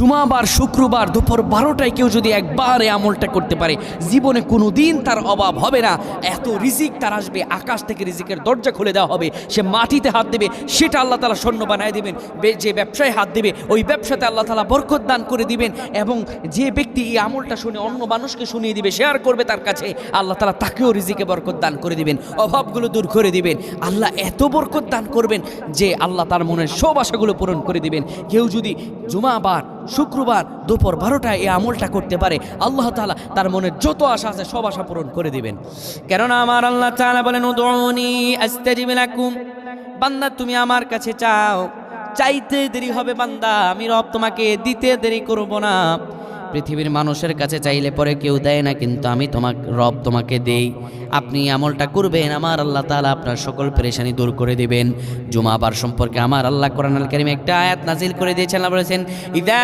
জুমাবার শুক্রবার দুপুর 12টায় কেউ যদি একবার এই আমলটা করতে পারে জীবনে কোনো দিন তার অভাব হবে না। এত রিজিক তার আসবে, আকাশ থেকে রিজিকের দরজা খুলে দেওয়া হবে। সে মাটিতে হাত দেবে, সেটা আল্লাহ তাআলা স্বর্ণ বানায় দেবেন। যে ব্যবসায় হাত দেবে, ওই ব্যবসাতে আল্লাহ তাআলা বরকত দান করে দিবেন। এবং যে ব্যক্তি এই আমলটা শুনে অন্য মানুষকে শুনিয়ে দিবে, শেয়ার করবে তার কাছে, আল্লাহ তাআলা তাকেও রিজিকে বরকত দান করে দিবেন, অভাবগুলো দূর করে দিবেন। আল্লাহ এত বরকত দান করবেন যে আল্লাহ তার মনের সব আশাগুলো পূরণ করে দিবেন। কেউ যদি জুমাবার শুক্রবার দুপুর 12টায় এই আমলটা করতে পারে, আল্লাহ তাআলা তার মনের যত আশা আছে সব আশা পূরণ করে দিবেন। কেননা আমার আল্লাহ তাআলা বলেন, উদউনি আস্তাজিব লাকুম, বান্দা তুমি আমার কাছে চাও, চাইতে দেরি হবে বান্দা, আমি রব তোমাকে দিতে দেরি করব না। পৃথিবীর মানুষের কাছে চাইলে পরে কেউ দেয় না, কিন্তু আমি রব তোমাকে দেই। আপনি আমলটা করবেন, আমার আল্লাহ তাআলা আপনার সকল পেরেশানি দূর করে দিবেন। জুমাবার সম্পর্কে আমার আল্লাহ কোরআনুল কারীমে একটা আয়াত নাজিল করে দিয়েছেন। আল্লাহ বলেছেন, ইদা